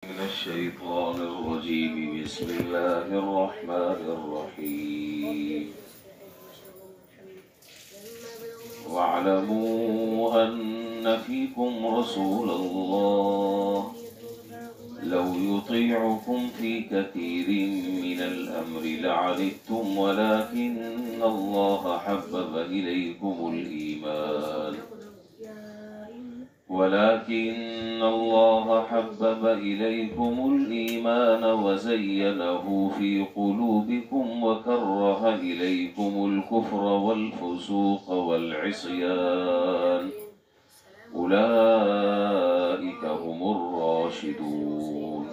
من الشيطان الرجيم بسم الله الرحمن الرحيم واعلموا أن فيكم رسول الله لو يطيعكم في كثير من الأمر لعنتم ولكن الله حبب إليكم الإيمان وزينه في قلوبكم وكره إليكم الكفر والفسوق والعصيان أولئك هم الراشدون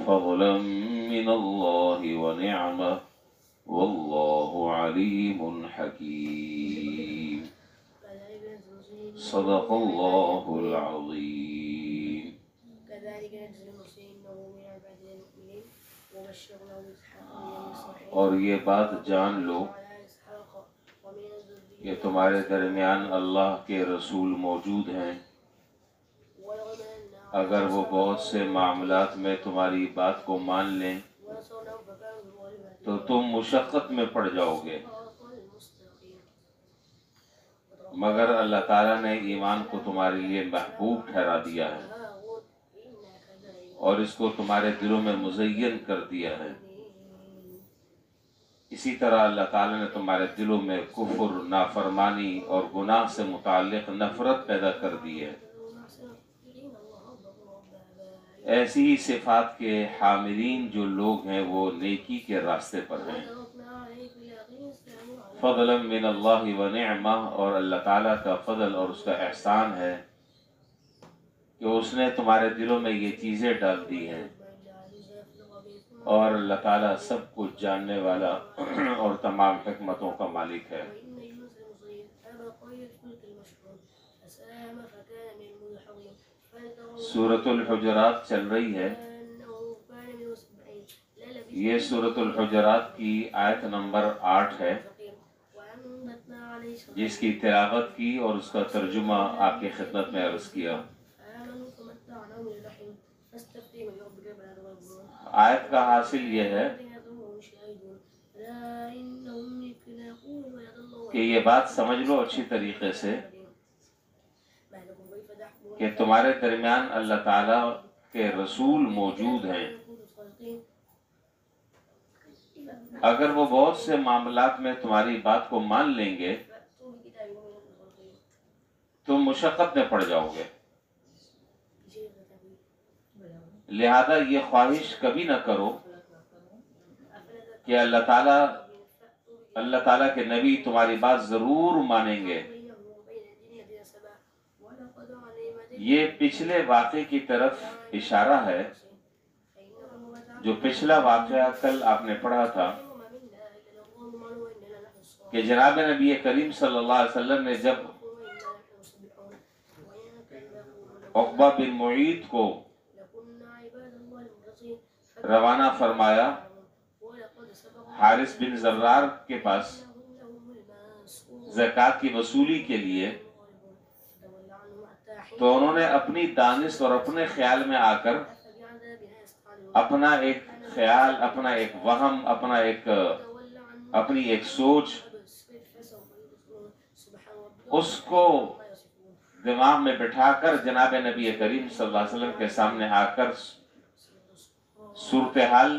فضلا من الله ونعمة والله عليم حكيم صدق الله العظيم. اور یہ بات جان لو کہ تمہارے درمیان اللہ کے رسول موجود ہیں، اگر وہ بہت سے معاملات میں تمہاری بات کو مان لیں تو تم مشقت میں پڑ جاؤ گے، مگر اللہ تعالیٰ نے ایمان کو تمہارے لیے محبوب ٹھہرا دیا ہے اور اس کو تمہارے دلوں میں مزین کر دیا ہے۔ اسی طرح اللہ تعالیٰ نے تمہارے دلوں میں کفر، نافرمانی اور گناہ سے متعلق نفرت پیدا کر دی ہے۔ ایسی ہی صفات کے حاملین جو لوگ ہیں وہ نیکی کے راستے پر ہیں۔ فضلا من اللہ و نعمہ، اور اللہ تعالیٰ کا فضل اور اس کا احسان ہے کہ اس نے تمہارے دلوں میں یہ چیزیں ڈال دی ہیں، اور اللہ تعالیٰ سب کچھ جاننے والا اور تمام حکمتوں کا مالک ہے۔ سورۃ الحجرات چل رہی ہے، یہ سورۃ الحجرات کی آیت نمبر 8 ہے، جس کی تلاوت کی اور اس کا ترجمہ آپ کی خدمت میں عرض کیا۔ آیت کا حاصل یہ ہے کہ یہ بات سمجھ لو اچھی طریقے سے کہ تمہارے درمیان اللہ تعالیٰ کے رسول موجود ہیں، اگر وہ بہت سے معاملات میں تمہاری بات کو مان لیں گے تم مشقت میں پڑ جاؤ گے، لہذا یہ خواہش کبھی نہ کرو کہ اللہ تعالیٰ کے نبی تمہاری بات ضرور مانیں گے۔ یہ پچھلے واقعے کی طرف اشارہ ہے، جو پچھلا واقعہ کل آپ نے پڑھا تھا کہ جناب نبی کریم صلی اللہ علیہ وسلم نے جب عقبہ بن معیط کو روانہ فرمایا حارث بن زرار کے پاس زکوٰۃ کی وصولی کے لیے، تو انہوں نے اپنی دانش اور اپنے خیال میں آ کر اپنا ایک خیال، اپنا ایک وہم، اپنی ایک سوچ، اس کو دماغ میں بٹھا کر جناب نبی کریم صلی اللہ علیہ وسلم کے سامنے آ کر صورتحال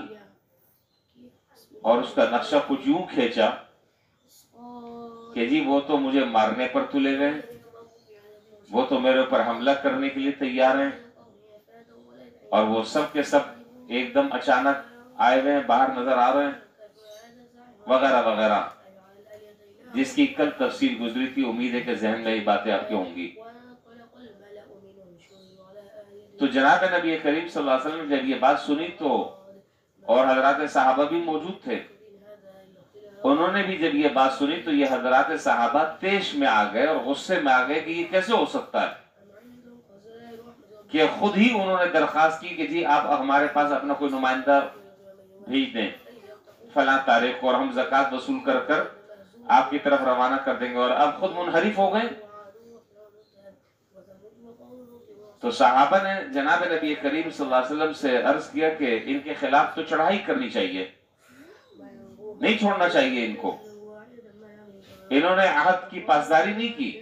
اور اس کا نقشہ کچھ یوں کھینچا کہ جی وہ تو مجھے مارنے پر تلے گئے، وہ تو میرے اوپر حملہ کرنے کے لیے تیار ہیں، اور وہ سب کے سب ایک دم اچانک آئے ہوئے ہیں، باہر نظر آ رہے ہیں، وغیرہ وغیرہ، جس کی کل تفصیل گزری تھی۔ امید ہے کہ ذہن میں یہ باتیں آپ کے ہوں گی۔ تو جناب نبی کریم صلی اللہ علیہ وسلم نے جب یہ بات سنی تو، اور حضرات صحابہ بھی موجود تھے، انہوں نے بھی جب یہ بات سنی تو یہ حضرات صحابہ تیش میں آ گئے اور غصے میں آ گئے کہ یہ کیسے ہو سکتا ہے کہ خود ہی انہوں نے درخواست کی کہ جی آپ ہمارے پاس اپنا کوئی نمائندہ بھیج دیں فلاں تاریخ کو، اور ہم زکوٰۃ وصول کر کر آپ کی طرف روانہ کر دیں گے، اور اب خود منحرف ہو گئے۔ تو صحابہ نے جناب نبی کریم صلی اللہ علیہ وسلم سے عرض کیا کہ ان کے خلاف تو چڑھائی کرنی چاہیے، نہیں چھوڑنا چاہیے ان کو، انہوں نے عہد کی پاسداری نہیں کی۔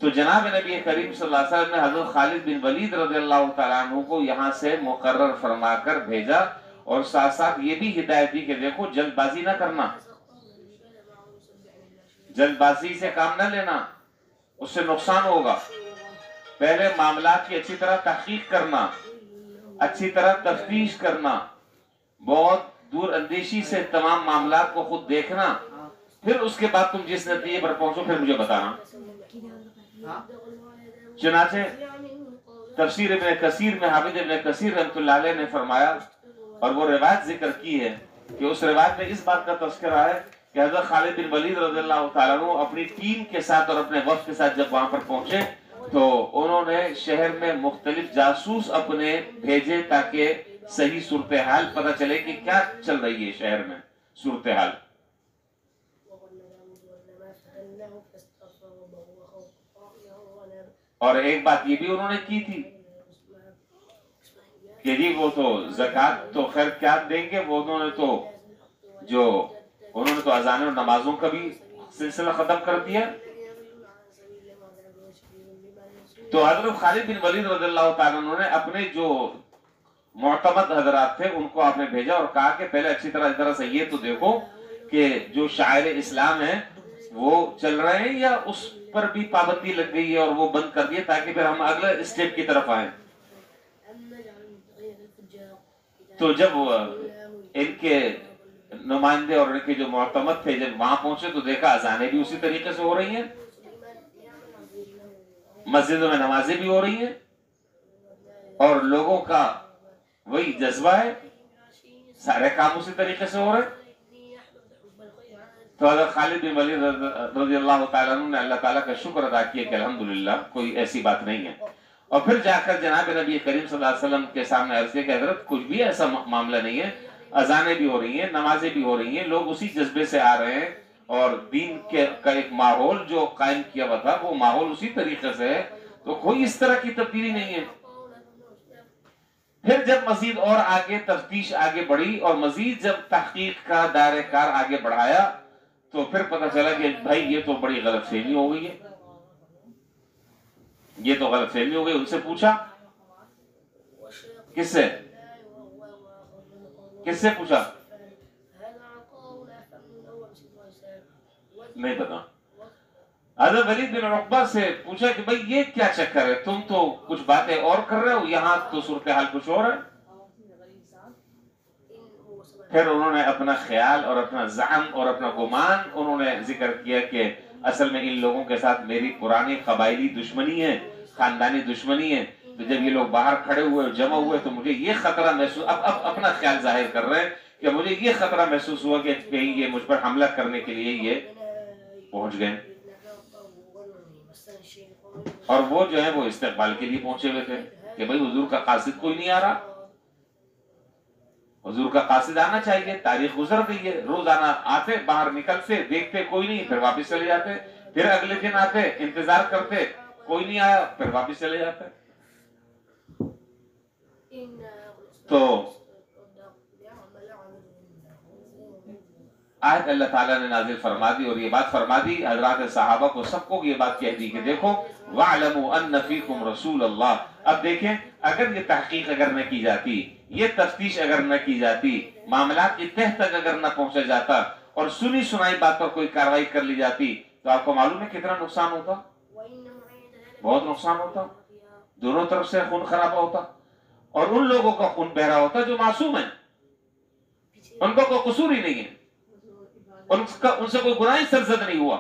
تو جناب نبی کریم صلی اللہ علیہ وسلم نے حضرت خالد بن ولید رضی اللہ تعالیٰ عنہ کو یہاں سے مقرر فرما کر بھیجا، اور ساتھ ساتھ یہ بھی ہدایت دی کہ دیکھو جلد بازی نہ کرنا، جلد بازی سے کام نہ لینا، اس سے نقصان ہوگا۔ پہلے معاملات کی اچھی طرح تحقیق کرنا، اچھی طرح تفتیش کرنا، بہت دور اندیشی سے تمام معاملات کو خود دیکھنا، پھر اس کے بعد تم جس نتیجے پر پہنچو پھر مجھے بتانا۔ چنانچہ تفسیر ابن کثیر میں حافظ ابن کثیر رحمۃ اللہ علیہ نے فرمایا، اور وہ روایت ذکر کی ہے کہ اس روایت میں اس بات کا تذکرہ ہے کہ حضرت خالد بن ولید رضی اللہ تعالیٰ عنہ اپنی ٹیم کے ساتھ اور اپنے وفد کے ساتھ جب وہاں پر پہنچے تو انہوں نے شہر میں مختلف جاسوس اپنے بھیجے تاکہ صحیح صورتحال پتہ چلے کہ کیا چل رہی ہے شہر میں صورتحال۔ اور ایک بات یہ بھی انہوں نے کی تھی کہ جی وہ تو زکوٰۃ تو خیر کیا دیں گے، وہ انہوں نے تو اذان اور نمازوں کا بھی سلسلہ ختم کر دیا۔ تو حضرت خالد بن ولید رضی اللہ تعالیٰ عنہ نے اپنے جو معتمد حضرات تھے ان کو آپ نے بھیجا اور کہا کہ پہلے اچھی طرح سے یہ تو دیکھو کہ جو شاعر اسلام ہیں وہ چل رہے ہیں یا اس پر بھی پابندی لگ گئی ہے اور وہ بند کر دیے، تاکہ پھر ہم اگلے اسٹیپ کی طرف آئیں۔ تو جب ان کے نمائندے اور ان کے جو معتمد تھے جب وہاں پہنچے تو دیکھا اذانیں بھی اسی طریقے سے ہو رہی ہیں، مسجدوں میں نمازیں بھی ہو رہی ہیں، اور لوگوں کا وہی جذبہ ہے، سارے کام اسی طریقے سے ہو رہے ہیں۔ تو حضرت خالد بن ولید رضی اللہ تعالیٰ عنہ نے اللہ تعالیٰ کا شکر ادا کیا کہ الحمدللہ کوئی ایسی بات نہیں ہے، اور پھر جا کر جناب نبی کریم صلی اللہ علیہ وسلم کے سامنے عرض کیا کہ حضرت کچھ بھی ایسا معاملہ نہیں ہے، اذانیں بھی ہو رہی ہیں، نمازیں بھی ہو رہی ہیں، لوگ اسی جذبے سے آ رہے ہیں، اور دین کا ایک ماحول جو قائم کیا ہوا تھا وہ ماحول اسی طریقے سے ہے، تو کوئی اس طرح کی تبدیلی نہیں ہے۔ پھر جب مزید اور آگے تفتیش آگے بڑھی اور مزید جب تحقیق کا دائرہ کار آگے بڑھایا تو پھر پتہ چلا کہ بھائی یہ تو بڑی غلط فہمی ہو گئی ہے، یہ تو غلط فہمی ہو گئی۔ ان سے پوچھا، کس سے پوچھا؟ نہیں پتا۔ حضرت ولید بن عقبہ سے پوچھا کہ بھائی یہ کیا چکر ہے، تم تو کچھ باتیں اور کر رہے ہو، یہاں تو صورتحال کچھ اور ہے۔ پھر انہوں نے اپنا خیال اور اپنا زعم اور اپنا گمان انہوں نے ذکر کیا کہ اصل میں ان لوگوں کے ساتھ میری پرانی قبائلی دشمنی ہے، خاندانی دشمنی ہے، تو جب یہ لوگ باہر کھڑے ہوئے جمع ہوئے تو مجھے یہ خطرہ محسوس، اب اپنا خیال ظاہر کر رہے ہیں کہ مجھے یہ خطرہ محسوس ہوا کہ کہیں یہ مجھ پر حملہ کرنے کے لیے یہ پہنچ گئے، اور وہ جو ہے وہ استقبال کے لیے پہنچے ہوئے تھے کہ بھائی حضور کا قاصد کوئی نہیں آ رہا، حضور کا قاصد آنا چاہیے، تاریخ گزر گئی ہے، روزانہ آتے باہر نکلتے دیکھتے کوئی نہیں، پھر واپس چلے جاتے، پھر اگلے دن آتے انتظار کرتے کوئی نہیں آیا، پھر واپس چلے جاتے۔ تو آیت اللہ تعالیٰ نے نازل فرما دی اور یہ بات فرما دی حضرات صحابہ کو، سب کو یہ بات کہہ دی کہ دیکھو وَاعْلَمُوا أَنَّ فِيكُمْ رَسُولَ اللَّهِ۔ اب دیکھیں اگر یہ تحقیق اگر نہ کی جاتی، یہ تفتیش اگر نہ کی جاتی، معاملات کی تہ تک اگر نہ پہنچا جاتا اور سنی سنائی بات پر کوئی کاروائی کر لی جاتی تو آپ کو معلوم ہے کتنا نقصان ہوتا، بہت نقصان ہوتا، دونوں طرف سے خون خرابہ ہوتا، اور ان لوگوں کا خون بہ رہا ہوتا جو معصوم ہیں، ان کو کوئی قصور ہی نہیں ہے، ان سے کوئی گناہ سرزد نہیں ہوا،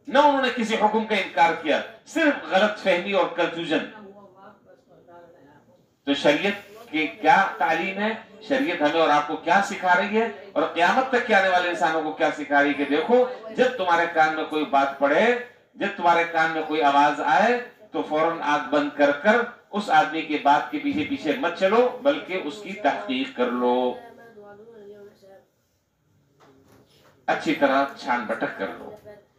نہ انہوں نے کسی حکم کا انکار کیا، صرف غلط فہمی اور کنفیوژن۔ تو شریعت کی کیا تعلیم ہے، شریعت ہمیں اور آپ کو کیا سکھا رہی ہے، اور قیامت تک کے آنے والے انسانوں کو کیا سکھا رہی ہے کہ دیکھو جب تمہارے کان میں کوئی بات پڑے، جب تمہارے کان میں کوئی آواز آئے تو فوراً آنکھ بند کر کر اس آدمی کی بات کے پیچھے پیچھے مت چلو بلکہ اس کی تحقیق کر لو، اچھی طرح چھان بٹک کر لو۔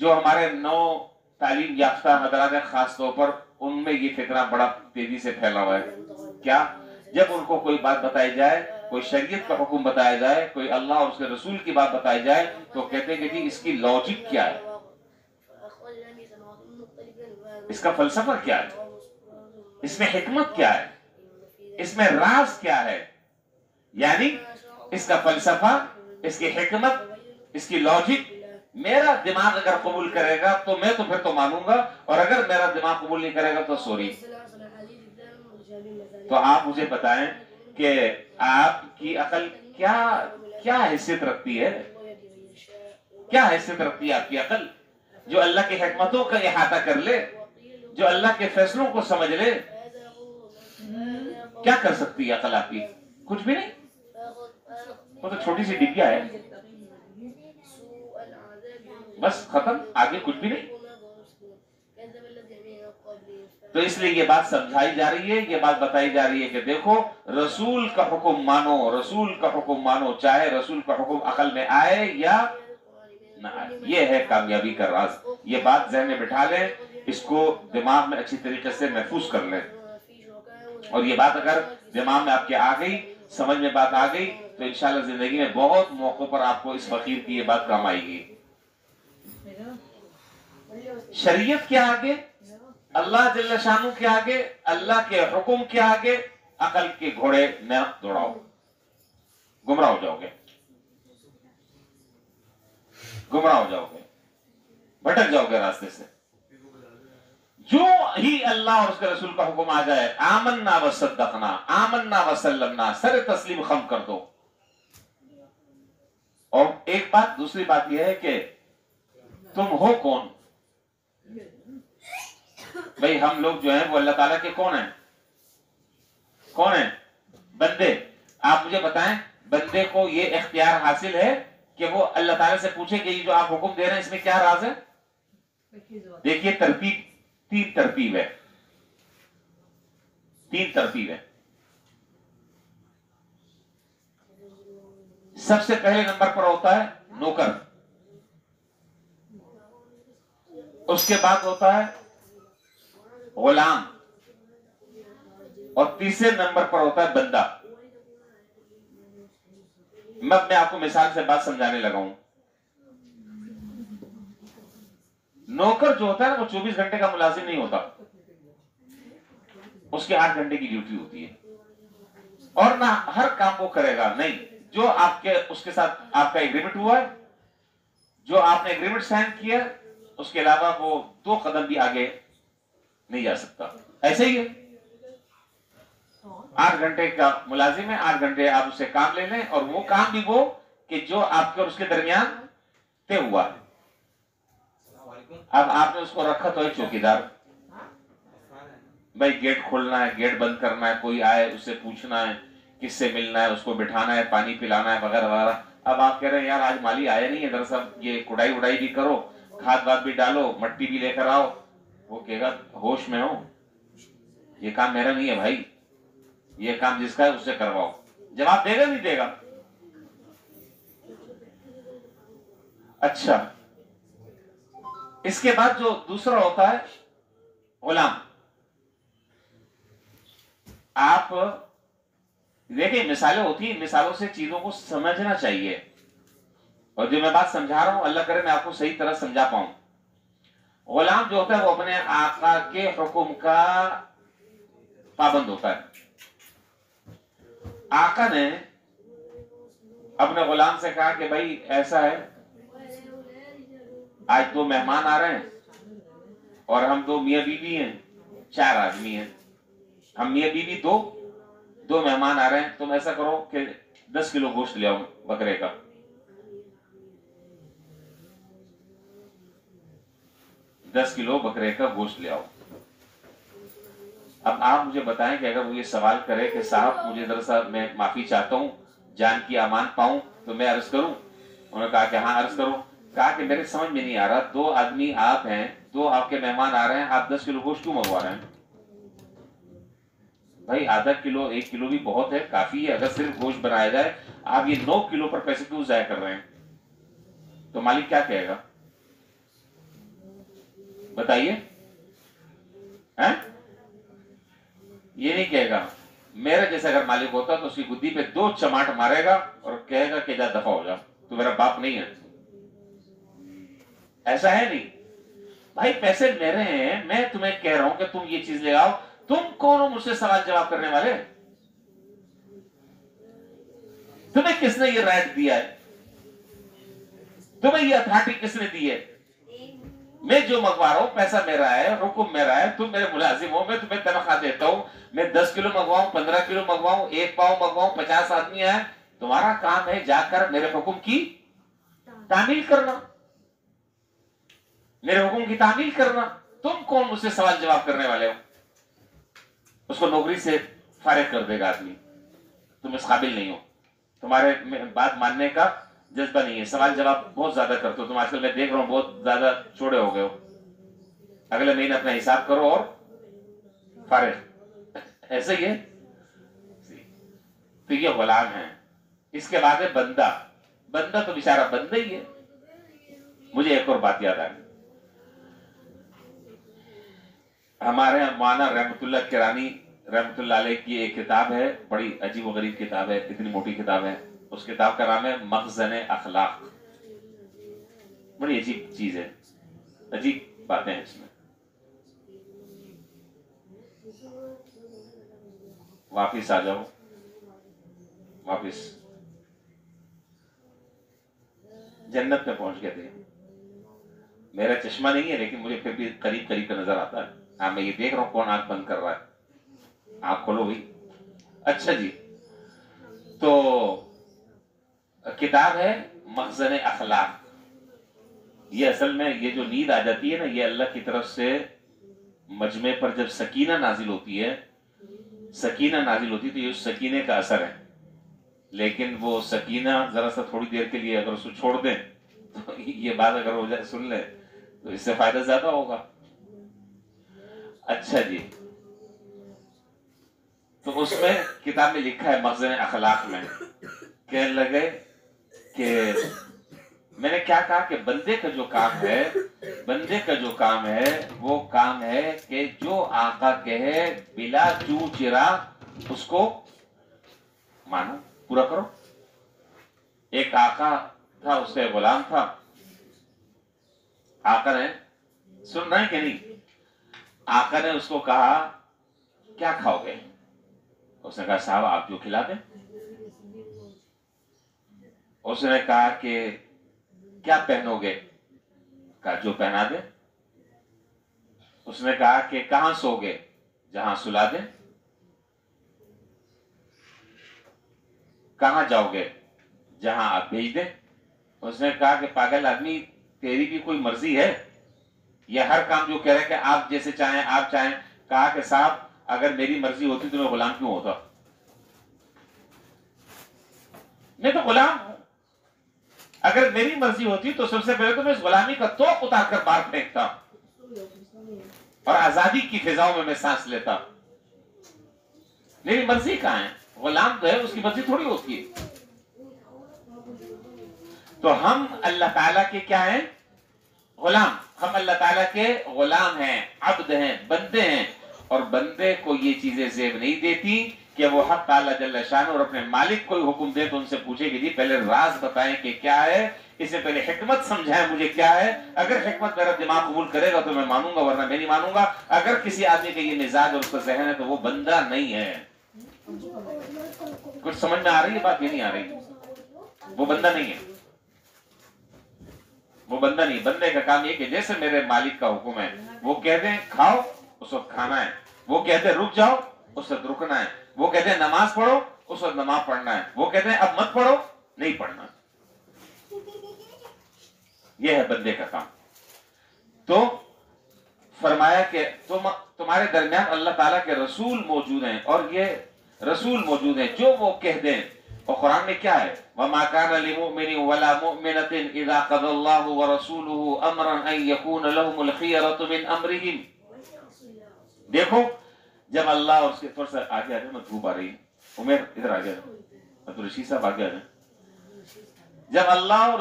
جو ہمارے نو تعلیم یافتہ حضرات ہیں خاص طور پر ان میں یہ فتنہ بڑا تیزی سے پھیلا ہوا ہے. کیا؟ جب ان کو کوئی بات بتائی جائے، کوئی شریعت کا حکم بتایا جائے، کوئی اللہ اور اس کے رسول کی بات بتائی جائے، تو کہتے ہیں کہ جی اس کی لاجک کیا ہے، اس کا فلسفہ کیا ہے، اس میں حکمت کیا ہے، اس میں راز کیا ہے. یعنی اس کا فلسفہ، اس کی حکمت، اس کی لاجک میرا دماغ اگر قبول کرے گا تو میں تو پھر تو مانوں گا، اور اگر میرا دماغ قبول نہیں کرے گا تو سوری. تو آپ مجھے بتائیں کہ آپ کی عقل کیا حیثیت رکھتی ہے، کیا حیثیت رکھتی ہے آپ کی عقل، جو اللہ کی حکمتوں کا احاطہ کر لے، جو اللہ کے فیصلوں کو سمجھ لے. کیا کر سکتی ہے عقل آپ کی؟ کچھ بھی نہیں. وہ تو چھوٹی سی ڈگیا ہے، بس ختم، آگے کچھ بھی نہیں. تو اس لیے یہ بات سمجھائی جا رہی ہے، یہ بات بتائی جا رہی ہے کہ دیکھو رسول کا حکم مانو، رسول کا حکم مانو، چاہے رسول کا حکم عقل میں آئے یا نہ آئے. یہ ہے کامیابی کا راز. یہ بات ذہن میں بٹھا لیں، اس کو دماغ میں اچھی طریقے سے محفوظ کر لیں، اور یہ بات اگر دماغ میں آپ کے آ گئی، سمجھ میں بات آ گئی، تو انشاءاللہ زندگی میں بہت موقع پر آپ کو اس فقیر کی یہ بات کام آئے گی. شریعت کے آگے، اللہ جل شانہ کے آگے، اللہ کے حکم کے آگے عقل کے گھوڑے نہ دوڑاؤ، گمراہ ہو جاؤ گے، گمراہ ہو جاؤ گے، بھٹک جاؤ گے راستے سے. جو ہی اللہ اور اس کے رسول کا حکم آ جائے، آمنا وصدقنا، آمنا وسلمنا، سر تسلیم خم کر دو. اور ایک بات، دوسری بات یہ ہے کہ تم ہو کون؟ بھئی ہم لوگ جو ہیں وہ اللہ تعالیٰ کے کون ہیں؟ کون ہیں؟ بندے. آپ مجھے بتائیں بندے کو یہ اختیار حاصل ہے کہ وہ اللہ تعالیٰ سے پوچھے کہ یہ جو آپ حکم دے رہے ہیں اس میں کیا راز ہے؟ دیکھیے ترتیب، تین ترتیب ہے، تین ترتیب ہے. سب سے پہلے نمبر پر ہوتا ہے نوکر، اس کے بعد ہوتا ہے غلام، اور تیسرے نمبر پر ہوتا ہے بندہ. میں آپ کو مثال سے بات سمجھانے لگا ہوں. نوکر جو ہوتا ہے نا وہ 24 گھنٹے کا ملازم نہیں ہوتا، اس کے 8 گھنٹے کی ڈیوٹی ہوتی ہے، اور نہ ہر کام وہ کرے گا. نہیں، جو آپ کے اس کے ساتھ آپ کا ایگریمنٹ ہوا ہے، جو آپ نے ایگریمنٹ سائن کیا، اس کے علاوہ وہ 2 قدم بھی آگے نہیں جا سکتا. ایسے ہی ہے، 8 گھنٹے کا ملازم ہے، 8 گھنٹے آپ اسے کام لے لیں، اور وہ کام بھی وہ کہ جو آپ کے اور اس کے درمیان طے ہوا ہے. اب آپ نے اس کو رکھا تو ہے چوکیدار، بھائی گیٹ کھولنا ہے، گیٹ بند کرنا ہے، کوئی آئے اس سے پوچھنا ہے، کس سے ملنا ہے، اس کو بٹھانا ہے، پانی پلانا ہے، وغیرہ وغیرہ. اب آپ کہہ رہے ہیں یار آج مالی آیا نہیں ہے، دراصل یہ کڑائی وڑائی بھی کرو، کھاد واد بھی ڈالو، مٹی بھی لے کر آؤ. وہ کہے گا ہوش میں ہو، یہ کام میرا نہیں ہے بھائی، یہ کام جس کا ہے اس سے کرواؤ. جواب دے گا نہیں دے گا؟ اچھا، اس کے بعد جو دوسرا ہوتا ہے غلام. آپ دیکھیں مثالیں ہوتی ہیں، مثالوں سے چیزوں کو سمجھنا چاہیے، اور جو میں بات سمجھا رہا ہوں اللہ کرے میں آپ کو صحیح طرح سمجھا پاؤں. غلام جو ہوتا ہے وہ اپنے آقا کے حکم کا پابند ہوتا ہے. آقا نے اپنے غلام سے کہا کہ بھائی ایسا ہے، آج 2 مہمان آ رہے ہیں، اور ہم 2 میاں بیوی ہیں، 4 آدمی ہیں. ہم میاں بیوی 2 مہمان آ رہے ہیں. تم ایسا کرو کہ 10 کلو گوشت لے آؤ بکرے کا. 10 کلو بکرے کا گوشت لے آؤ. اب آپ مجھے بتائیں کہ اگر وہ یہ سوال کرے کہ صاحب مجھے دراصل میں معافی چاہتا ہوں، جان کی امان پاؤں، تو میں عرض کروں؟ انہوں نے کہا کہ ہاں عرض کرو. کہا کہ میرے سمجھ میں نہیں آ رہا، 2 آدمی آپ ہیں، 2 آپ کے مہمان آ رہے ہیں، آپ 10 کلو گوشت کیوں منگوا رہے ہیں؟ بھائی آدھا کلو 1 کلو بھی بہت ہے، کافی ہے. اگر صرف گوشت بنایا جائے، آپ یہ 9 کلو پر پیسے کیوں ضائع کر رہے ہیں؟ تو مالک کیا کہے گا؟ بتائیے؟ یہ نہیں کہے گا میرا جیسا اگر مالک ہوتا تو اس کی گدی پہ 2 چماٹ مارے گا اور کہے گا کہ جا دفع ہو جا، تو میرا باپ نہیں ہے. ایسا ہے نہیں بھائی، پیسے میرے ہیں، میں تمہیں کہہ رہا ہوں کہ تم یہ چیز لے آؤ. تم کون ہو مجھ سے سوال جواب کرنے والے؟ تمہیں کس نے یہ رائٹ دیا ہے؟ تمہیں یہ اتھارٹی کس نے دی ہے؟ میں جو منگوا رہا ہوں پیسہ میرا ہے، حکم میرا ہے، تم میرے ملازم ہو، میں تمہیں تنخواہ دیتا ہوں. میں 10 کلو منگواؤں، 15 کلو منگواؤں، 1 پاؤ منگواؤں، 50 آدمی آئے، تمہارا کام ہے جا کر میرے حکم کی تعمیل کرنا، میرے حکم کی تعمیل کرنا. تم کون مجھ سے سوال جواب کرنے والے ہو؟ اس کو نوکری سے فارغ کر دے گا آدمی. تم اس قابل نہیں ہو، تمہارے بات ماننے کا جذبہ نہیں ہے، سوال جواب بہت زیادہ کرتے ہو تم. آج کل میں دیکھ رہا ہوں بہت زیادہ چوڑے ہو گئے ہو. اگلے مہینے اپنا حساب کرو اور فارغ. ایسے ہی ہے. تو یہ غلام ہے. اس کے بعد ہے بندہ. بندہ تو بیچارہ بندہ ہی ہے. مجھے ایک اور بات یاد آئی. ہمارے مولانا رحمت اللہ کرانی رحمت اللہ علیہ کی ایک کتاب ہے، بڑی عجیب و غریب کتاب ہے، اتنی موٹی کتاب ہے. اس کتاب کا نام ہے مخزن اخلاق. بڑی عجیب چیز ہے، عجیب باتیں ہیں اس میں. واپس آ جاؤ، واپس جنت میں پہنچ گئے تھے. میرا چشمہ نہیں ہے لیکن مجھے پھر بھی قریب قریب کا نظر آتا ہے. ہاں میں یہ دیکھ رہا ہوں کون آنکھ بند کر رہا ہے. آنکھ کھولو بھائی. اچھا جی، تو کتاب ہے مخزن اخلاق. یہ اصل میں یہ جو نیند آ جاتی ہے نا، یہ اللہ کی طرف سے مجمع پر جب سکینہ نازل ہوتی ہے، سکینہ نازل ہوتی ہے تو یہ اس سکینے کا اثر ہے. لیکن وہ سکینہ ذرا سا تھوڑی دیر کے لیے اگر اس کو چھوڑ دیں تو یہ بات اگر ہو جائے سن لیں تو اس سے فائدہ زیادہ ہوگا. اچھا جی، تو اس میں کتاب میں لکھا ہے مخزن اخلاق میں، کہنے لگے کہ میں نے کیا کہا کہ بندے کا جو کام ہے، بندے کا جو کام ہے وہ کام ہے کہ جو آقا کہے بلا چوں چرا اس کو مانو، پورا کرو. ایک آقا تھا، اس کا غلام تھا. آقا نے، سن رہے ہیں کہ نہیں؟ آقا نے اس کو کہا کیا کھاؤ گے؟ اس نے کہا صاحب آپ جو کھلا دیں. اس نے کہا کہ کیا پہنو گے؟ کہا جو پہنا دیں. اس نے کہا کہ کہاں سو گے؟ جہاں سلا دیں. کہاں جاؤ گے؟ جہاں آپ بھیج دیں. اس نے کہا کہ پاگل آدمی تیری بھی کوئی مرضی ہے؟ یہ ہر کام جو کہہ رہے کہ آپ جیسے چاہیں آپ چاہیں. کہا کہ صاحب اگر میری مرضی ہوتی تو میں غلام کیوں ہوتا؟ میں تو غلام ہوں. اگر میری مرضی ہوتی تو سب سے پہلے تو میں اس غلامی کا توق اتار کر باہر پھینکتا اور آزادی کی فضاؤں میں سانس لیتا. میری مرضی کہاں ہے؟ غلام تو ہے، اس کی مرضی تھوڑی ہوتی ہے. تو ہم اللہ تعالیٰ کے کیا ہیں؟ غلام. ہم اللہ تعالیٰ کے غلام ہیں، عبد ہیں، بندے ہیں. اور بندے کو یہ چیزیں زیب نہیں دیتی کہ وہ حق تعالیٰ جل شانہ اور اپنے مالک کوئی حکم دے تو ان سے پوچھے کہ جی پہلے راز بتائیں کہ کیا ہے، اس سے پہلے حکمت سمجھائیں مجھے کیا ہے. اگر حکمت میرا دماغ قبول کرے گا تو میں مانوں گا، ورنہ میں نہیں مانوں گا. اگر کسی آدمی کا یہ مزاج اور اس کا ذہن ہے تو وہ بندہ نہیں ہے. کچھ سمجھ میں آ رہی ہے بات؟ یہ نہیں آ رہی. وہ بندہ نہیں ہے، وہ بندہ نہیں. بندے کا کام یہ کہ جیسے میرے مالک کا حکم ہے، وہ کہتے ہیں کھاؤ اس وقت کھانا ہے، وہ کہتے ہیں رک جاؤ اس وقت رکنا ہے، وہ کہتے ہیں نماز پڑھو اس وقت نماز پڑھنا ہے، وہ کہتے ہیں اب مت پڑھو نہیں پڑھنا. یہ ہے بندے کا کام. تو فرمایا کہ تمہارے درمیان اللہ تعالیٰ کے رسول موجود ہیں، اور یہ رسول موجود ہیں جو وہ کہہ دیں. اور قرآن میں کیا ہے؟ وَمَا كَانَ لِمُؤْمِنٍ وَلَا مُؤْمِنَةٍ إِذَا قَضَى اللَّهُ وَرَسُولُهُ أَمْرًا أَن يَكُونَ لَهُمُ الْخِيَرَةُ مِنْ أَمْرِهِمْ. دیکھو جب اللہ اور اس کے طور سے آگے آ جائے، میں دھوپ آ رہی ہے، عمر ادھر آ گیا، عبد الرشید صاحب آگے آ جائیں. جب اللہ اور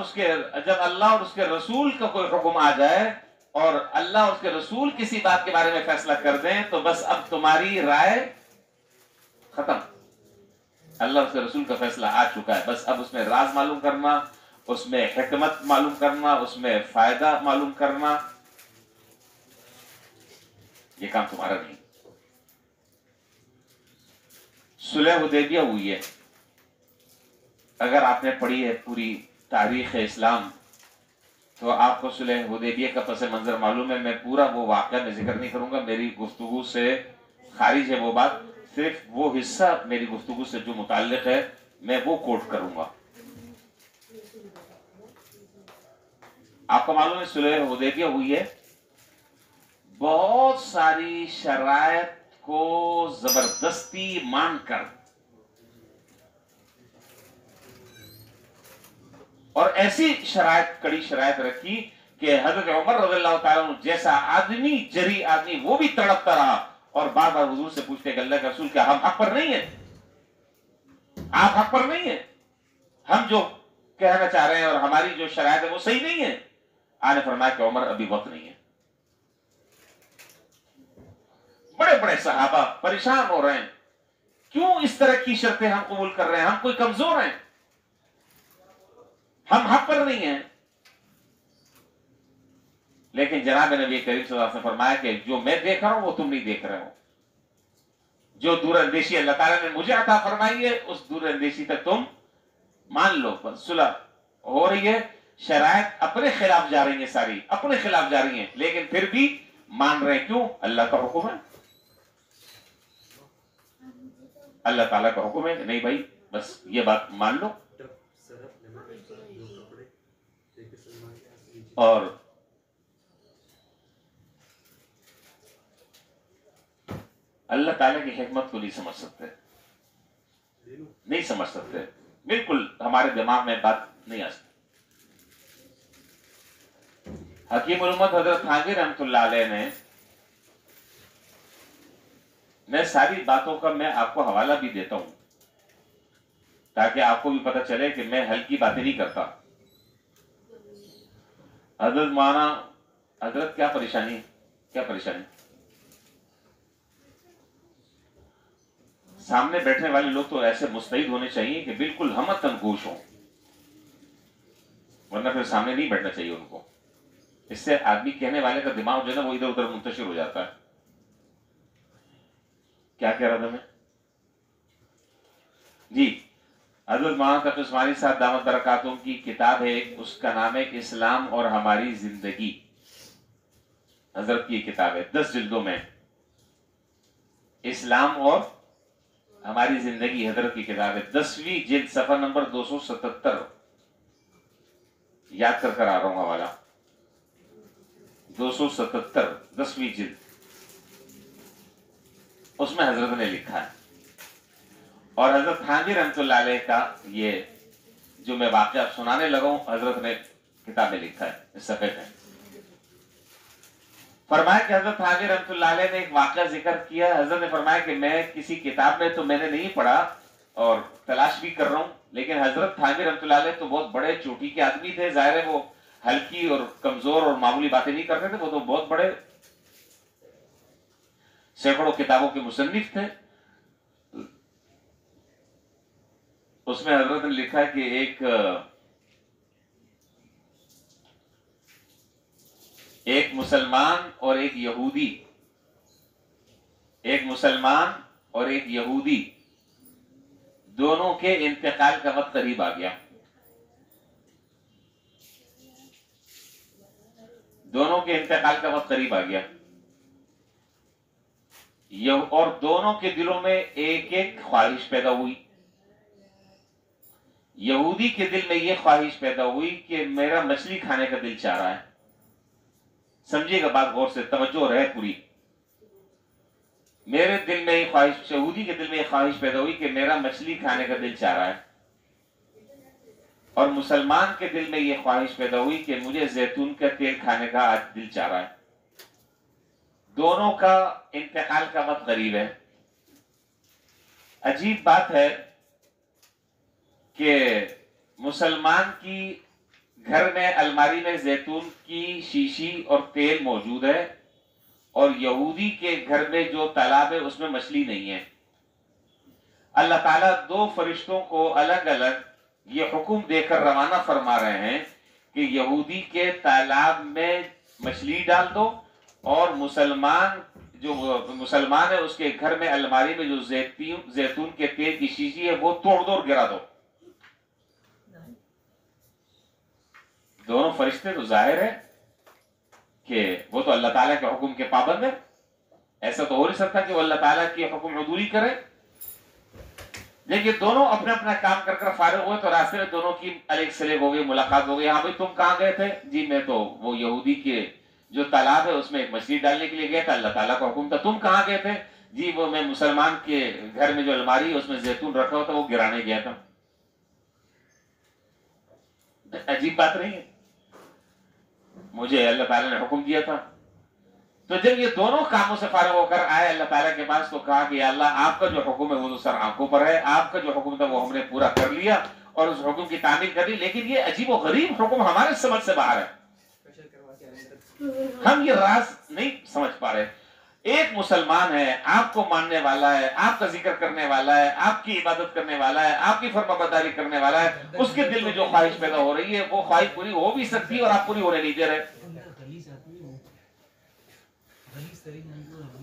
اس کے رسول کا کوئی حکم آ جائے اور اللہ اور اس کے رسول کسی بات کے بارے میں فیصلہ کر دیں تو بس اب تمہاری رائے ختم. اللہ اور اس کے رسول کا فیصلہ آ چکا ہے، بس اب اس میں راز معلوم کرنا، اس میں حکمت معلوم کرنا، اس میں فائدہ معلوم کرنا، یہ کام تمہارا نہیں. صلح حدیبیہ ہوئی ہے. اگر آپ نے پڑھی ہے پوری تاریخ اسلام تو آپ کو صلح حدیبیہ کا پس منظر معلوم ہے. میں پورا وہ واقعہ میں ذکر نہیں کروں گا، میری گفتگو سے خارج ہے وہ بات. صرف وہ حصہ میری گفتگو سے جو متعلق ہے میں وہ کوٹ کروں گا. آپ کو معلوم ہے صلح حدیبیہ ہوئی ہے، بہت ساری شرائط کو زبردستی مان کر اور ایسی شرائط، کڑی شرائط رکھی کہ حضرت عمر رضی اللہ تعالیٰ عنہ جیسا آدمی، جری آدمی، وہ بھی تڑپتا رہا اور بار بار حضور سے پوچھتے کہ اللہ کے رسول کیا ہم حق پر نہیں ہیں؟ آپ حق پر نہیں ہیں؟ ہم جو کہنا چاہ رہے ہیں اور ہماری جو شرائط ہے وہ صحیح نہیں ہے؟ آپ نے فرمایا کہ عمر ابھی وقت نہیں ہے. بڑے بڑے صحابہ پریشان ہو رہے ہیں، کیوں اس طرح کی شرطیں ہم قبول کر رہے ہیں؟ ہم کوئی کمزور ہیں؟ ہم حق پر نہیں ہیں؟ لیکن جناب نبی کریم صلی اللہ علیہ وسلم نے فرمایا کہ جو میں دیکھ رہا ہوں وہ تم نہیں دیکھ رہے ہو. جو دور اندیشی اللہ تعالیٰ نے مجھے عطا فرمائی ہے اس دور اندیشی تک تم مان لو. بس صلح ہو رہی ہے، شرائط اپنے خلاف جا رہی ہیں، ساری اپنے خلاف جا رہی ہیں، لیکن پھر بھی مان رہے ہیں. کیوں؟ اللہ کا حکم ہے، اللہ تعالیٰ کا حکم ہے کہ نہیں بھائی بس یہ بات مان لو. اور اللہ تعالیٰ کی حکمت کو نہیں سمجھ سکتے، نہیں سمجھ سکتے، بالکل ہمارے دماغ میں بات نہیں آ سکتی. حکیم الامت حضرت تھانوی رحمۃ اللہ علیہ نے، میں ساری باتوں کا میں آپ کو حوالہ بھی دیتا ہوں تاکہ آپ کو بھی پتہ چلے کہ میں ہلکی باتیں نہیں کرتا. حضرت مانا حضرت کیا پریشانی ہے؟ کیا پریشانی؟ سامنے بیٹھنے والے لوگ تو ایسے مستعد ہونے چاہیے کہ بالکل ہمتن گوش ہوں، ورنہ پھر سامنے نہیں بیٹھنا چاہیے ان کو. اس سے آدمی کہنے والے کا دماغ جو ہے نا وہ ادھر ادھر منتشر ہو جاتا ہے. کیا کہہ رہا تھا میں؟ جی، حضرت مولانا تقی عثمانی صاحب دامت برکاتہم کی کتاب ہے، اس کا نام ہے اسلام اور ہماری زندگی. حضرت کی کتاب ہے، 10 جلدوں میں، اسلام اور ہماری زندگی حضرت کی کتاب ہے. 10ویں جلد، صفحہ نمبر 277. یاد کر آ رہا ہوں حوالہ، 277، 10ویں جلد. اس میں حضرت نے لکھا ہے، اور حضرت تھانوی رحمۃ اللہ علیہ کا یہ جو میں واقعہ سنانے لگا ہوں حضرت نے کتاب میں لکھا ہے اس صفحے میں. فرمایا کہ حضرت تھانوی رحمۃ اللہ علیہ نے ایک واقعہ ذکر کیا. حضرت نے فرمایا کہ میں کسی کتاب میں تو میں نے نہیں پڑھا اور تلاش بھی کر رہا ہوں، لیکن حضرت تھانوی رحمۃ اللہ علیہ تو بہت بڑے چوٹی کے آدمی تھے. ظاہر ہے وہ ہلکی اور کمزور اور معمولی باتیں نہیں کرتے تھے، وہ تو بہت بڑے سینکڑوں کتابوں کے مصنف تھے. اس میں حضرت نے لکھا کہ ایک مسلمان اور ایک یہودی، ایک مسلمان اور ایک یہودی دونوں کے انتقال کا وقت قریب آ گیا. دونوں کے انتقال کا وقت قریب آ گیا، اور دونوں کے دلوں میں ایک ایک خواہش پیدا ہوئی. یہودی کے دل میں یہ خواہش پیدا ہوئی کہ میرا مچھلی کھانے کا دل چاہ رہا ہے. سمجھیے گا بات غور سے، توجہ رہے پوری. میرے دل میں یہ خواہش، یہودی کے دل میں یہ خواہش پیدا ہوئی کہ میرا مچھلی کھانے کا دل چاہ رہا ہے، اور مسلمان کے دل میں یہ خواہش پیدا ہوئی کہ مجھے زیتون کا تیل کھانے کا آج دل چاہ رہا ہے. دونوں کا انتقال کا وقت قریب ہے. عجیب بات ہے کہ مسلمان کی گھر میں الماری میں زیتون کی شیشی اور تیل موجود ہے، اور یہودی کے گھر میں جو تالاب ہے اس میں مچھلی نہیں ہے۔ اللہ تعالیٰ دو فرشتوں کو الگ الگ یہ حکم دے کر روانہ فرما رہے ہیں کہ یہودی کے تالاب میں مچھلی ڈال دو، اور جو مسلمان ہے اس کے گھر میں الماری میں جو زیتون کے تیل کی شیشی ہے وہ توڑ دو اور گرا دو۔ دونوں فرشتے تو ظاہر ہے کہ وہ تو اللہ تعالیٰ کے حکم کے پابند ہے، ایسا تو ہو نہیں سکتا کہ وہ اللہ تعالیٰ کی حکم عدولی کرے۔ لیکن دونوں اپنا اپنا کام کر کر فارغ ہوئے تو راستے میں دونوں کی الیگ سلیگ ہو گئی، ملاقات ہو گئی۔ ہاں بھائی تم کہاں گئے تھے؟ جی میں تو وہ یہودی کے جو تالاب ہے اس میں ایک مچھلی ڈالنے کے لیے گیا تھا، اللہ تعالیٰ کا حکم تھا۔ تم کہاں گئے تھے؟ جی وہ میں مسلمان کے گھر میں جو الماری ہے اس میں زیتون رکھا ہوا تھا وہ گرانے گیا تھا۔ عجیب بات نہیں ہے؟ مجھے اللہ تعالیٰ نے حکم دیا تھا۔ تو جب یہ دونوں کاموں سے فارغ ہو کر آئے اللہ تعالیٰ کے پاس تو کہا کہ یا اللہ آپ کا جو حکم ہے وہ تو سر آنکھوں پر ہے، آپ کا جو حکم تھا وہ ہم نے پورا کر لیا اور اس حکم کی تعمیل کر لی، لیکن یہ عجیب و غریب حکم ہمارے سمجھ سے باہر ہے، ہم یہ راز نہیں سمجھ پا رہے۔ ایک مسلمان ہے، آپ کو ماننے والا ہے، آپ کا ذکر کرنے والا ہے، آپ کی عبادت کرنے والا ہے، آپ کی فرمانبرداری کرنے والا ہے، اس کے دل میں جو خواہش پیدا ہو رہی ہے وہ خواہش پوری ہو بھی سکتی ہے اور آپ پوری ہونے نہیں دے رہے۔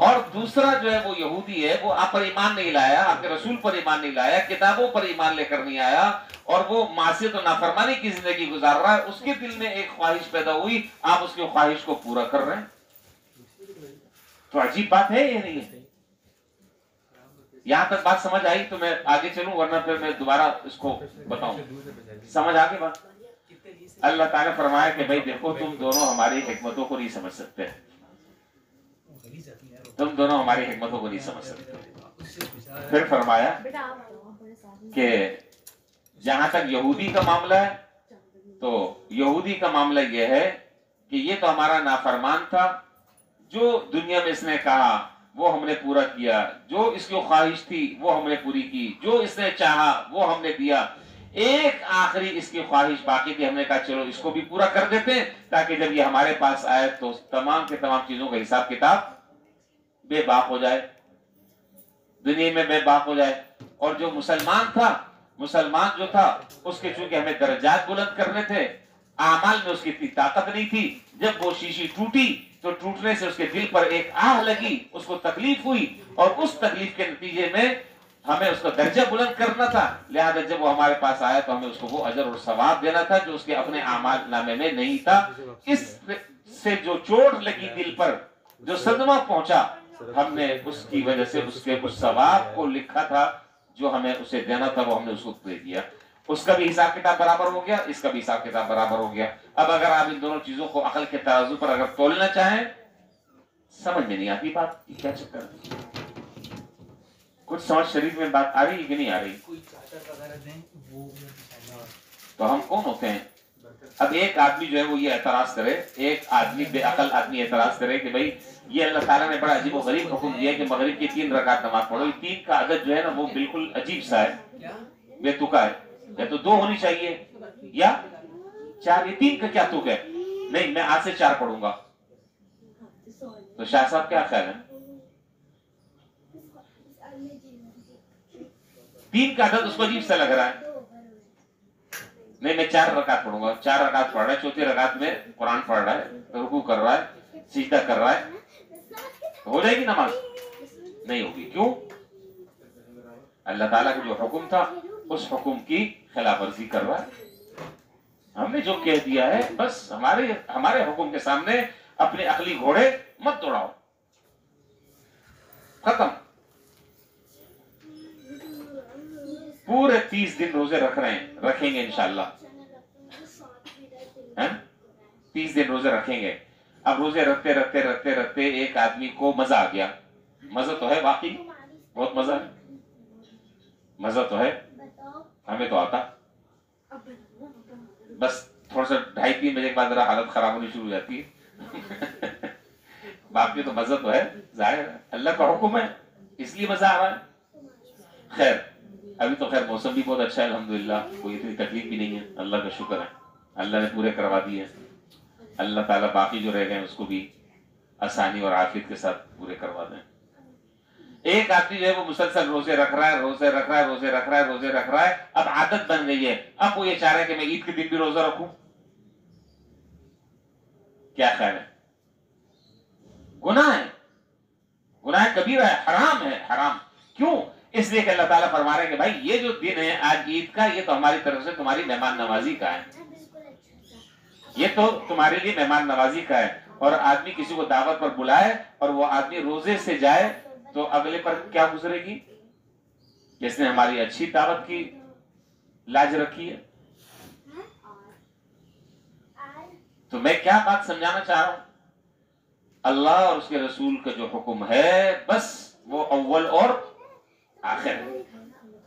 اور دوسرا جو ہے وہ یہودی ہے، وہ آپ پر ایمان نہیں لایا، آپ کے رسول پر ایمان نہیں لایا، کتابوں پر ایمان لے کر نہیں آیا، اور وہ معصیت و نافرمانی کی زندگی گزار رہا ہے۔ اس کے دل میں ایک خواہش پیدا ہوئی، آپ اس کی خواہش کو پورا کر رہے ہیں، تو عجیب بات ہے یہ نہیں ہے؟ یہاں تک بات سمجھ آئی تو میں آگے چلوں، ورنہ پھر میں دوبارہ اس کو بتاؤں۔ سمجھ آگے بات؟ اللہ تعالیٰ فرمایا کہ بھائی دیکھو تم دونوں ہماری حکمتوں کو نہیں سمجھ سکتے، تم دونوں ہماری حکمتوں کو نہیں سمجھ سکتے۔ پھر فرمایا کہ جہاں تک یہودی کا معاملہ ہے تو یہودی کا معاملہ یہ ہے کہ یہ تو ہمارا نافرمان تھا، جو دنیا میں اس نے کہا وہ ہم نے پورا کیا، جو اس کی خواہش تھی وہ ہم نے پوری کی، جو اس نے چاہا وہ ہم نے دیا، ایک آخری اس کی خواہش باقی تھی، ہم نے کہا چلو اس کو بھی پورا کر دیتے ہیں تاکہ جب یہ ہمارے پاس آئے تو تمام کے تمام چیزوں کا حساب کتاب بے باک ہو جائے، دنیا میں بے باک ہو جائے۔ اور جو مسلمان تھا، مسلمان جو تھا اس کے چونکہ ہمیں درجات بلند کرنے تھے، اعمال میں اس کی اتنی طاقت نہیں تھی، جب وہ شیشی ٹوٹی تو ٹوٹنے سے اس کے دل پر ایک آہ لگی، اس کو تکلیف ہوئی، اور اس تکلیف کے نتیجے میں ہمیں اس کا درجہ بلند کرنا تھا، لہذا جب وہ ہمارے پاس آیا تو ہمیں اس کو وہ اجر اور ثواب دینا تھا جو اس کے اپنے اعمال نامے میں نہیں تھا۔ اس سے جو چوٹ لگی دل پر، جو صدمہ پہنچا، ہم نے اس کی وجہ سے اس کے کچھ ثواب کو لکھا تھا جو ہمیں اسے دینا تھا، وہ ہم نے اس کو دے دیا۔ اس کا بھی حساب کتاب برابر ہو گیا، اس کا بھی حساب کتاب برابر ہو گیا۔ اب اگر آپ ان دونوں چیزوں کو عقل کے ترازو پر اگر تولنا چاہیں، سمجھ میں نہیں آتی بات، کیا چکر ہے؟ کچھ سمجھ شریف میں بات آ رہی ہے کہ نہیں آ رہی؟ تو ہم کون ہوتے ہیں؟ اب ایک آدمی جو ہے وہ یہ اعتراض کرے، ایک آدمی بے عقل آدمی اعتراض کرے کہ بھائی یہ اللہ تعالیٰ نے بڑا عجیب و غریب حکم دیا کہ مغرب کی 3 رکعت نماز پڑھو۔ 3 کا عدد جو ہے نا وہ بالکل عجیب سا ہے، بے تکا ہے، یا تو 2 ہونی چاہیے یا 4۔ یہ 3 کا کیا تک ہے؟ نہیں میں آج سے 4 پڑھوں گا۔ تو شاہ صاحب کیا خیال ہے؟ 3 کا عدد اس کو عجیب سا لگ رہا ہے، نہیں میں 4 رکعت پڑھوں گا۔ 4 رکعت پڑھ رہا ہے، 4تھی رکعت میں قرآن پڑھ رہا ہے، رکوع کر رہا ہے، سجدہ کر رہا ہے، ہو جائے گی نماز؟ نہیں ہوگی۔ کیوں؟ اللہ تعالیٰ کا جو حکم تھا اس حکم کی خلاف ورزی کر رہا ہے۔ ہم نے جو کہہ دیا ہے بس ہمارے حکم کے سامنے اپنے عقلی گھوڑے مت دوڑاؤ، ختم۔ پورے 30 دن روزے رکھیں گے انشاءاللہ، 30 دن روزے رکھیں گے۔ اب روزے رکھتے ایک آدمی کو مزہ آ گیا۔ مزہ تو ہے واقعی، بہت مزہ ہے، مزہ تو ہے، ہمیں تو آتا، بس تھوڑا سا 2:30-3 بجے کے بعد ذرا حالت خراب ہونی شروع ہو جاتی ہے۔ باقی تو مزہ تو ہے، ظاہر ہے اللہ کا حکم ہے اس لیے مزہ آ رہا ہے۔ خیر ابھی تو خیر موسم بھی بہت اچھا ہے الحمدللہ، کوئی اتنی تکلیف بھی نہیں ہے، اللہ کا شکر ہے۔ اللہ نے پورے کروا دیے. اللہ تعالیٰ باقی جو رہ گئے اس کو بھی آسانی اور عافیت کے ساتھ پورے کروا دیں. ایک آدمی جو ہے وہ مسلسل روزے رکھ رہا ہے، روزے رکھ رہا ہے، روزے رکھ رہا ہے، روزے رکھ رہا ہے، اب عادت بن گئی ہے، اب وہ یہ چاہ رہا ہے کہ میں عید کے دن بھی روزہ رکھوں. کیا خیال ہے؟ گناہ ہے، گناہ کبیرہ ہے، حرام ہے، حرام. کیوں؟ اس لیے کہ اللہ تعالیٰ فرما رہے ہیں کہ بھائی یہ جو دن ہے آج عید کا، یہ تو ہماری طرف سے تمہاری مہمان نوازی کا ہے، یہ تو تمہارے لیے مہمان نوازی کا ہے. اور آدمی کسی کو دعوت پر بلائے اور وہ آدمی روزے سے جائے تو اگلے پر کیا گزرے گی؟ جس نے ہماری اچھی دعوت کی لاج رکھی ہے. تو میں کیا بات سمجھانا چاہ رہا ہوں؟ اللہ اور اس کے رسول کا جو حکم ہے بس وہ اول اور آخر ہے.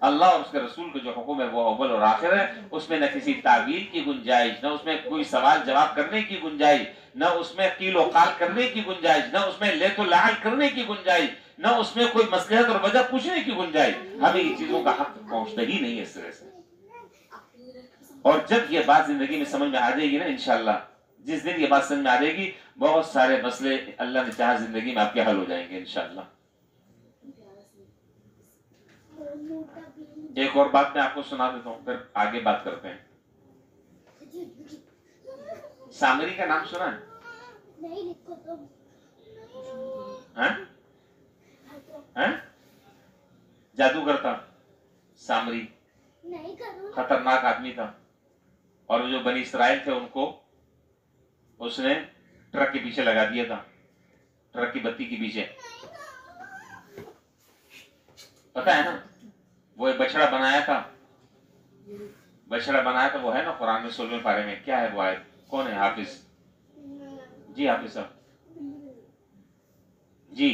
اللہ اور اس کے رسول کا جو حکم ہے وہ اول اور آخر ہے. اس میں نہ کسی تعویل کی گنجائش، نہ اس میں کوئی سوال جواب کرنے کی گنجائش، نہ اس میں قیل و قال کرنے کی گنجائش، نہ اس میں لیت و لعل کرنے کی گنجائش، نہ اس میں کوئی مصلحت اور وجہ پوچھنے کی گنجائش. ہمیں یہ چیزوں کا حق پہنچتا ہی نہیں ہے اس طرح سے. اور جب یہ بات زندگی میں سمجھ میں آ جائے گی نا انشاءاللہ، جس دن یہ بات سمجھ میں آ جائے گی، بہت سارے مسئلے اللہ نے چاہا زندگی میں آپ کے حل ہو جائیں گے انشاءاللہ. ایک اور بات میں آپ کو سنا دیتا ہوں، پھر آگے بات کرتے ہیں. سامری کا نام سنا ہے؟ جادوگر تھا سامری، خطرناک آدمی تھا. اور جو بنی اسرائیل تھے ان کو اس نے ٹرک کے پیچھے لگا دیا تھا، ٹرک کی بتی کے پیچھے. پتا ہے نا وہ ایک بچڑا بنایا تھا، بچڑا بنایا تھا. وہ ہے نا قرآن میں 16ویں پارے میں، کیا ہے وہ آیت؟ کون ہے حافظ؟ جی حافظ صاحب جی.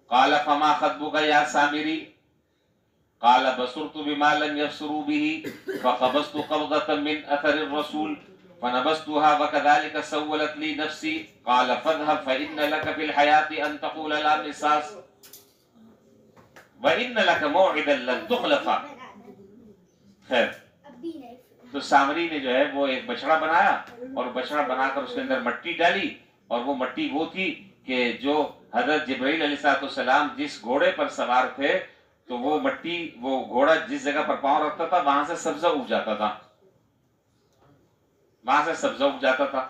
قال فما خطبك يا سامری قال بصرت بما لم يبصروا به فقبضت قبضة من اثر الرسول فنبذتها وكذلك سولت لي نفسي قال فاذهب فإن لك في الحياة أن تقول لا مساس وَإِنَّ لَكَ مَوْعِدًا لَن تُخْلَفَ. خیر، تو سامری نے جو ہے وہ ایک بچڑا بنایا اور بچڑا بنا کر اس کے اندر مٹی ڈالی. اور وہ مٹی وہ تھی کہ جو حضرت جبرائیل علیہ السلام جس گھوڑے پر سوار تھے تو وہ مٹی، وہ گھوڑا جس جگہ پر پاؤں رکھتا تھا وہاں سے سبزہ اگ جاتا تھا، وہاں سے سبزہ اگ جاتا تھا.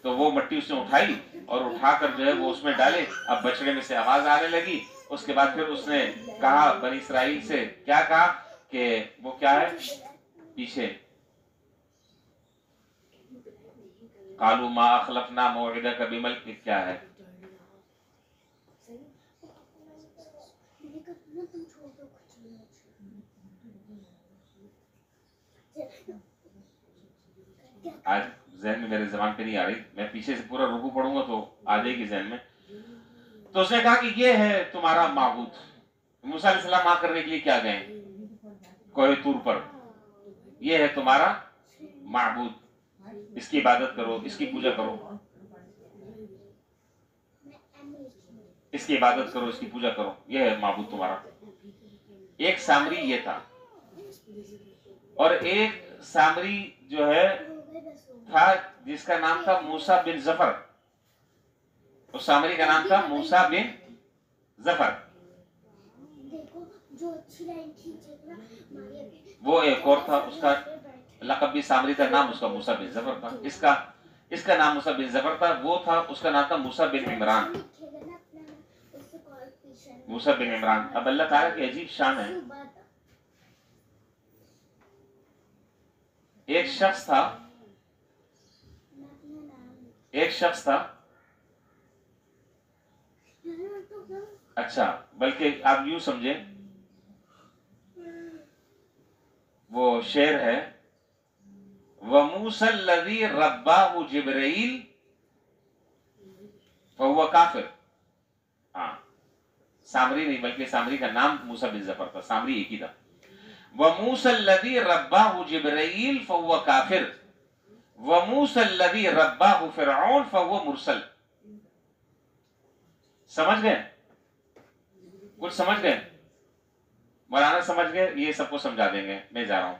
تو وہ مٹی اس نے اٹھائی اور اٹھا کر جو ہے وہ اس میں ڈالے. اب بچڑے میں سے آواز آنے لگی. اس کے بعد پھر اس نے کہا بنی اسرائیل سے، کیا کہا کہ وہ کیا ہے پیچھے، قالوا ما اخلفنا موعدك بملک، کیا ہے؟ آج ذہن میں میرے زبان پہ نہیں آ رہی، میں پیچھے سے پورا رکوع پڑھوں گا تو آ جائے گی ذہن میں. تو اس نے کہا کہ یہ ہے تمہارا معبود. موسیٰ علیہ السلام وہاں کرنے کے لیے کیا گئے؟ کوہ طور پر. یہ ہے تمہارا معبود، اس کی عبادت کرو، اس کی پوجا کرو، اس کی عبادت کرو، اس کی پوجا کرو، یہ ہے معبود تمہارا. ایک سامری یہ تھا. اور ایک سامری جو ہے تھا جس کا نام تھا موسیٰ بن ظفر. اس سامری کا نام تھا موسیٰ بن ظفر. وہ ایک اور تھا، اس کا لقب بھی سامری تھا، نام اس کا موسیٰ بن ظفر تھا. اس کا نام موسیٰ بن ظفر تھا. وہ تھا، اس کا نام تھا موسیٰ بن عمران. موسیٰ بن عمران. اب اللہ تعالیٰ کی عجیب شان ہے. ایک شخص تھا اچھا، بلکہ آپ یوں سمجھیں، وہ شعر ہے وَمُوسَى الَّذِي رَبَّاهُ جِبْرَائِيل فَهُوَ كَافِرٌ. ہاں، سامری نہیں بلکہ سامری کا نام موسیٰ بن ظفر تھا، سامری ایک ہی تھا. وَمُوسَى الَّذِي رَبَّاهُ جِبْرَائِيل فَهُوَ كَافِرٌ وَمُوسَى الَّذِي رَبَّاهُ فِرْعَوْنُ فَهُوَ مُرْسَلٌ. سمجھ گئے؟ کچھ سمجھ گئے؟ مولانا سمجھ گئے؟ یہ سب کو سمجھا دیں گے، میں جا رہا ہوں.